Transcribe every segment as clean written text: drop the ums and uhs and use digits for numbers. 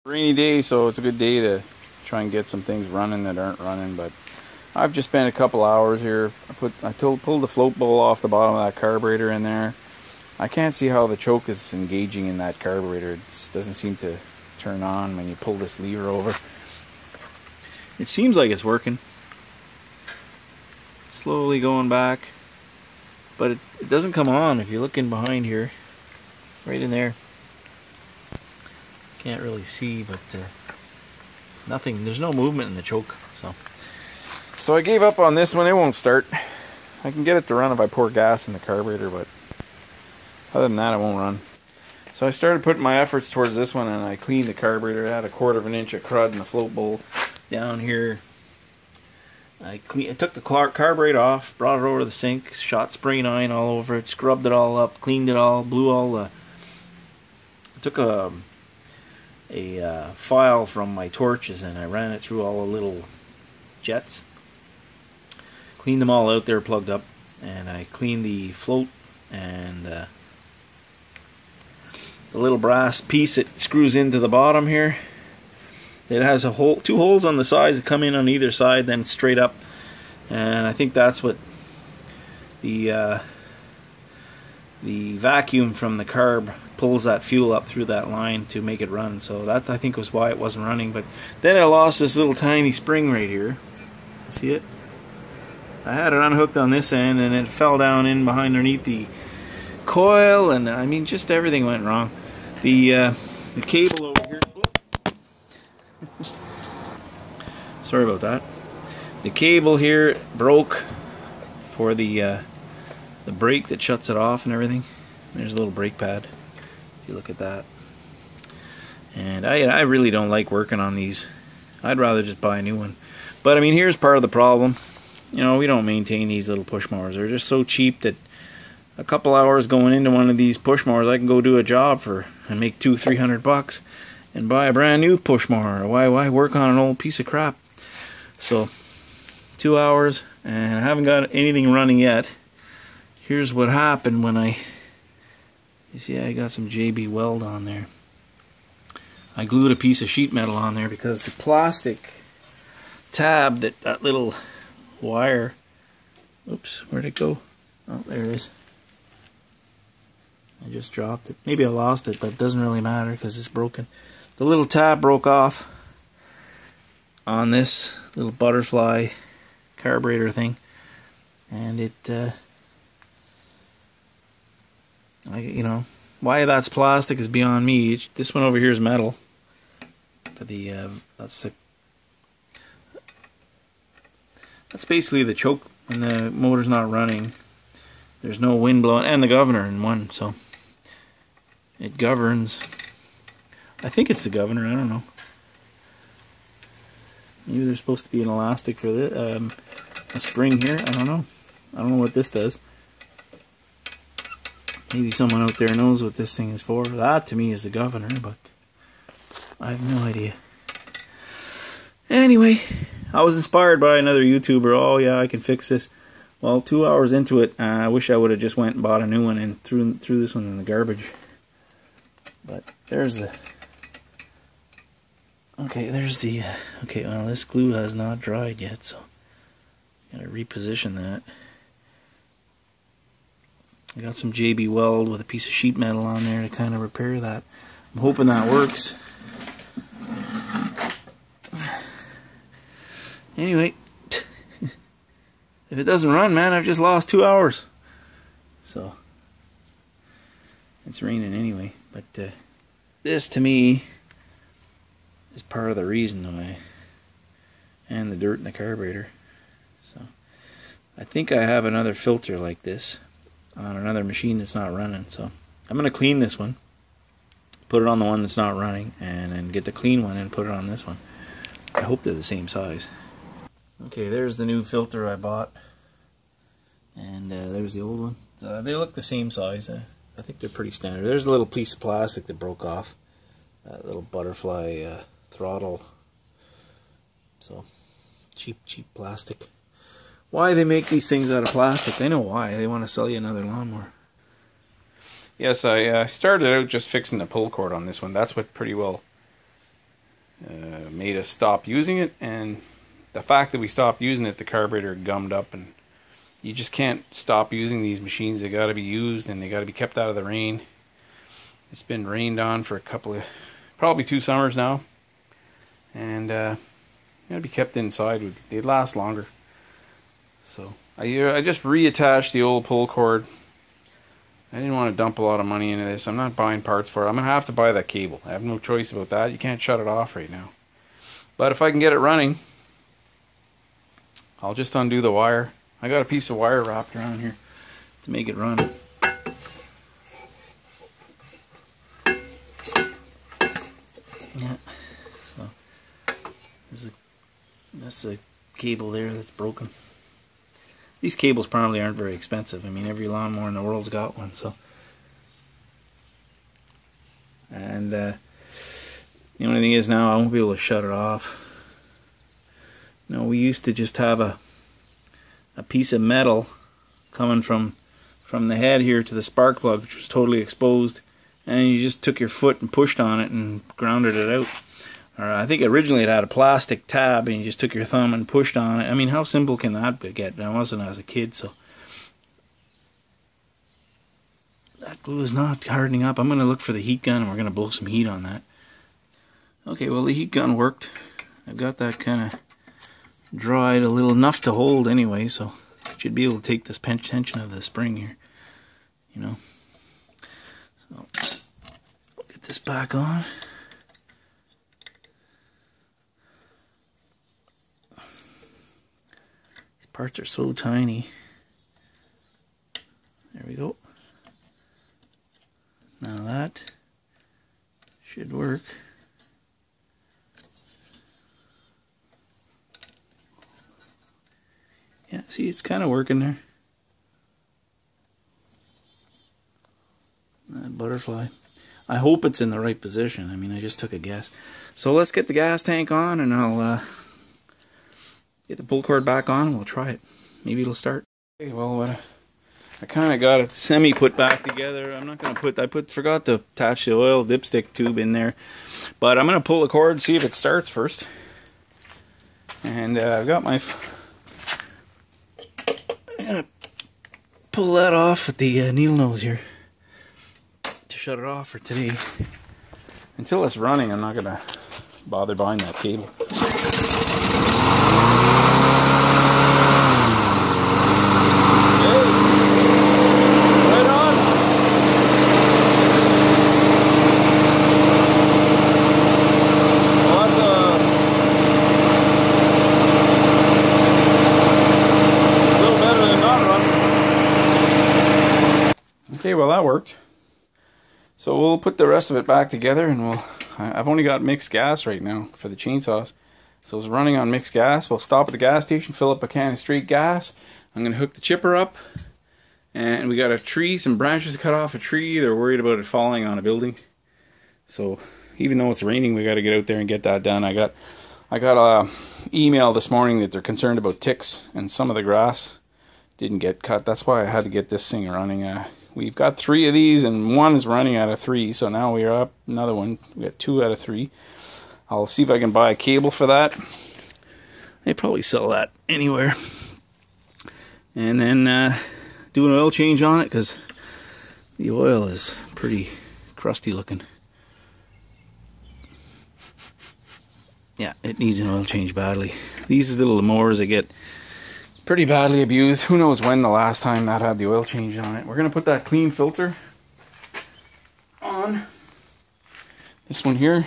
Rainy day, so it's a good day to try and get some things running that aren't running. But I've just spent a couple hours here. Pulled the float bowl off the bottom of that carburetor in there. I can't see how the choke is engaging in that carburetor. It doesn't seem to turn on when you pull this lever over. It seems like it's working. Slowly going back, but it doesn't come on if you look in behind here, right in there. Can't really see, but nothing. There's no movement in the choke, so I gave up on this one. It won't start. I can get it to run if I pour gas in the carburetor, but other than that, it won't run. So I started putting my efforts towards this one, and I cleaned the carburetor. It had 1/4 inch of crud in the float bowl down here. I took the carburetor off, brought it over to the sink, shot spray 9 all over it, scrubbed it all up, cleaned it all, blew all the. I took a file from my torches and I ran it through all the little jets, cleaned them all out there, plugged up, and I cleaned the float and the little brass piece that screws into the bottom here. It has two holes on the sides that come in on either side, then straight up, and I think that's what the vacuum from the carb pulls that fuel up through that line to make it run. So that, I think, was why it wasn't running. But then I lost this little tiny spring right here. See it? I had it unhooked on this end and it fell down in behind underneath the coil, and I mean, just everything went wrong. The cable over here. Sorry about that. The cable here broke for the brake that shuts it off and everything. There's a little brake pad. If you look at that. And I really don't like working on these. I'd rather just buy a new one. But I mean, here's part of the problem. You know, we don't maintain these little push mowers. They're just so cheap that a couple hours going into one of these push mowers, I can go do a job and make $200-300 bucks and buy a brand new push mower. Why work on an old piece of crap? So 2 hours, and I haven't got anything running yet. Here's what happened when you see, I got some JB weld on there. I glued a piece of sheet metal on there because the plastic tab, that little wire, oops, where'd it go? Oh, there it is. I just dropped it. Maybe I lost it, but it doesn't really matter because it's broken. The little tab broke off on this little butterfly carburetor thing, and it you know, why that's plastic is beyond me. This one over here is metal, but that's basically the choke when the motor's not running. There's no wind blowing, and the governor in one, so it governs. I think it's the governor. I don't know. Maybe there's supposed to be an elastic for this, a spring here. I don't know. I don't know what this does. Maybe someone out there knows what this thing is for. That to me is the governor, but I have no idea. Anyway, I was inspired by another YouTuber. Oh yeah, I can fix this. Well, 2 hours into it, I wish I would have just went and bought a new one and threw this one in the garbage. But there's the. Okay, there's the. Okay, well, this glue has not dried yet, so I gotta reposition that. I got some JB weld with a piece of sheet metal on there to kind of repair that. I'm hoping that works. Anyway, if it doesn't run, man, I've just lost 2 hours. So, it's raining anyway. But this, to me, is part of the reason why. And the dirt in the carburetor. So, I think I have another filter like this on another machine that's not running. So, I'm going to clean this one, put it on the one that's not running, and then get the clean one and put it on this one. I hope they're the same size. Okay, there's the new filter I bought, and there's the old one. They look the same size. I think they're pretty standard. There's a little piece of plastic that broke off, that little butterfly throttle. So cheap plastic. Why they make these things out of plastic? I know why. They want to sell you another lawnmower. Yes, I started out just fixing the pull cord on this one. That's what pretty well made us stop using it, and the fact that we stopped using it, the carburetor gummed up, and you just can't stop using these machines. They got to be used, and they got to be kept out of the rain. It's been rained on for probably 2 summers now, and got to be kept inside. They'd last longer. So I just reattached the old pull cord. I didn't want to dump a lot of money into this. I'm not buying parts for it. I'm going to have to buy that cable. I have no choice about that. You can't shut it off right now. But if I can get it running, I'll just undo the wire. I got a piece of wire wrapped around here to make it run. Yeah, so that's the cable there that's broken. These cables probably aren't very expensive. I mean, every lawnmower in the world's got one. So, and the only thing is now I won't be able to shut it off. You know, we used to just have a piece of metal coming from the head here to the spark plug, which was totally exposed, and you just took your foot and pushed on it and grounded it out. Or I think originally it had a plastic tab, and you just took your thumb and pushed on it. I mean, how simple can that get? I wasn't as a kid, so that glue is not hardening up. I'm going to look for the heat gun, and we're going to blow some heat on that. Okay, well, the heat gun worked. I've got that kind of dried a little enough to hold anyway, so I should be able to take this tension of the spring here, you know. So get this back on. These parts are so tiny. There we go. Now that should work. Yeah, see, it's kind of working there. That butterfly. I hope it's in the right position. I mean, I just took a guess. So let's get the gas tank on, and I'll get the pull cord back on, and we'll try it. Maybe it'll start. Okay, well, I kind of got it semi put back together. I'm not going to forgot to attach the oil dipstick tube in there. But I'm going to pull the cord, see if it starts first. And I've got my... I'm going to pull that off with the needle nose here to shut it off for today. Until it's running, I'm not going to bother buying that cable. Okay, well that worked. So we'll put the rest of it back together, and I've only got mixed gas right now for the chainsaws. So it's running on mixed gas. We'll stop at the gas station, fill up a can of straight gas. I'm going to hook the chipper up, and we got a tree, some branches to cut off a tree. They're worried about it falling on a building. So even though it's raining, we got to get out there and get that done. I got a email this morning that they're concerned about ticks, and some of the grass didn't get cut. That's why I had to get this thing running. We've got 3 of these, and 1 is running out of 3, so now we are up another one. We got 2 out of 3. I'll see if I can buy a cable for that. They probably sell that anywhere. And then do an oil change on it, because the oil is pretty crusty looking. Yeah, it needs an oil change badly. These little mowers, they get pretty badly abused. Who knows when the last time that had the oil change on it. We're going to put that clean filter on. This one here.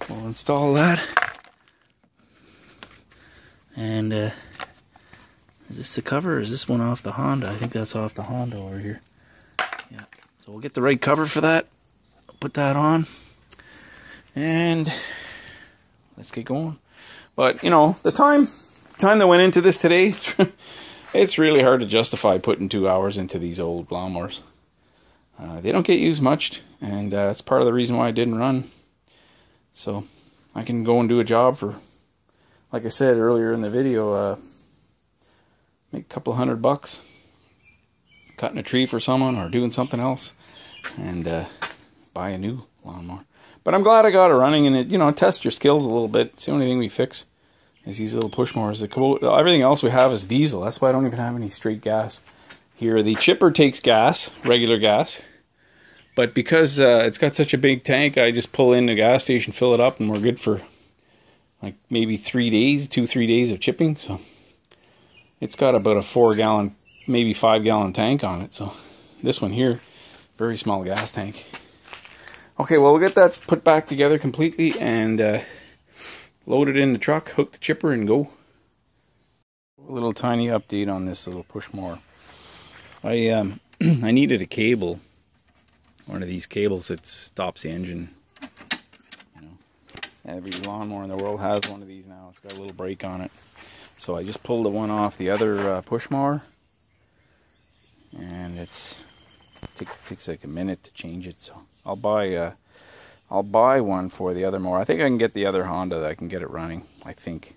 We'll install that. And is this the cover, or is this one off the Honda? I think that's off the Honda over here. Yeah. So we'll get the right cover for that. Put that on. And let's get going. But, you know, the time that went into this today, it's really hard to justify putting 2 hours into these old lawnmowers. They don't get used much, and that's part of the reason why I didn't run. So I can go and do a job for, like I said earlier in the video, make a couple $100 cutting a tree for someone or doing something else, and buy a new lawnmower. But I'm glad I got it running, and it, you know, it tests your skills a little bit. It's the only thing we fix is these little push mowers. Everything else we have is diesel. That's why I don't even have any straight gas here. The chipper takes gas, regular gas. But because it's got such a big tank, I just pull in the gas station, fill it up, and we're good for like maybe 3 days, 2-3 days of chipping. So it's got about a 4-gallon, maybe 5-gallon tank on it. So this one here, very small gas tank. Okay, well, we'll get that put back together completely and load it in the truck, hook the chipper, and go. A little tiny update on this little push mower. I needed a cable. One of these cables that stops the engine. You know, every lawnmower in the world has one of these now. It's got a little brake on it. So I just pulled the one off the other push mower, and it takes like a minute to change it. So I'll buy one for the other mower. I think I can get the other Honda that I can get it running. I think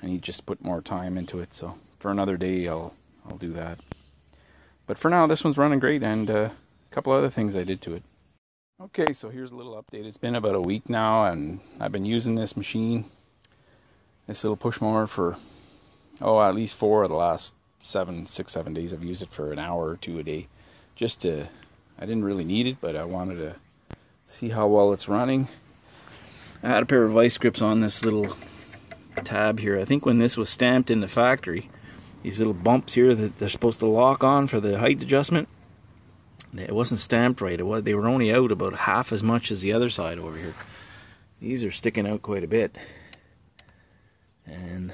I need to just put more time into it. So for another day, I'll do that. But for now, this one's running great, and a couple other things I did to it. Okay, so here's a little update. It's been about a week now, and I've been using this machine, this little push mower, for at least 4 of the last 6-7 days. I've used it for an hour or 2 a day. I didn't really need it, but I wanted to see how well it's running. I had a pair of vice grips on this little tab here. I think when this was stamped in the factory, these little bumps here that they're supposed to lock on for the height adjustment, it wasn't stamped right. They were only out about half as much as the other side over here. These are sticking out quite a bit, and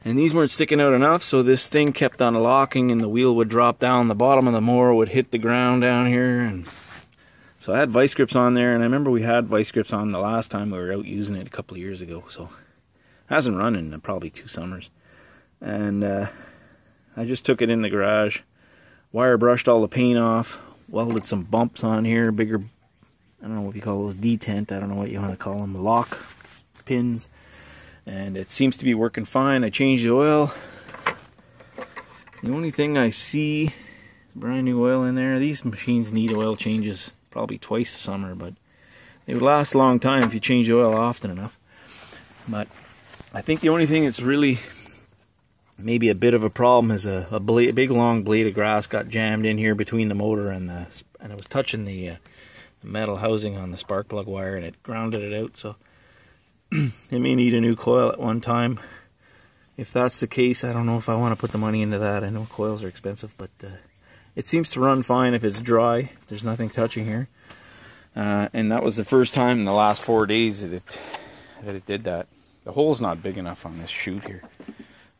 these weren't sticking out enough, so this thing kept on locking, and the wheel would drop down, the bottom of the mower would hit the ground down here. And so I had vice grips on there, and I remember we had vice grips on the last time we were out using it a couple of years ago. So it hasn't run in probably 2 summers. And I just took it in the garage, wire brushed all the paint off, welded some bumps on here, bigger, I don't know what you call those, detent, I don't know what you want to call them, lock pins. And it seems to be working fine. I changed the oil. The only thing I see, brand new oil in there. These machines need oil changes probably twice a summer, but they would last a long time if you change the oil often enough. But I think the only thing that's really maybe a bit of a problem is a big long blade of grass got jammed in here between the motor and it was touching the metal housing on the spark plug wire, and it grounded it out. So it may need a new coil at one time. If that's the case, I don't know if I want to put the money into that. I know coils are expensive, but it seems to run fine if it's dry, if there's nothing touching here. And that was the first time in the last 4 days that it did that. The hole's not big enough on this chute here.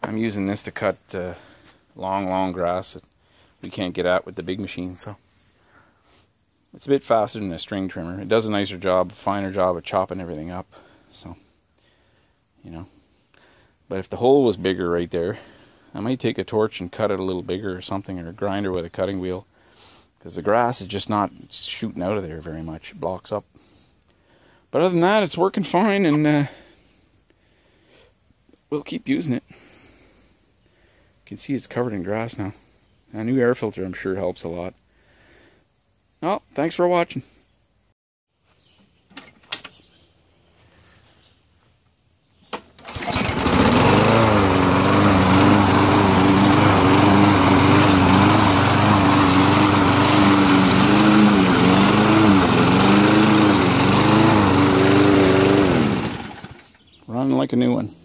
I'm using this to cut long grass that we can't get at with the big machine, so it's a bit faster than a string trimmer. It does a nicer job, finer job of chopping everything up. So, you know, but if the hole was bigger right there, I might take a torch and cut it a little bigger or something, or a grinder with a cutting wheel, because the grass is just not shooting out of there very much. It blocks up. But other than that, it's working fine, and we'll keep using it. You can see it's covered in grass now. A new air filter, I'm sure, helps a lot. Well, thanks for watching. Running like a new one.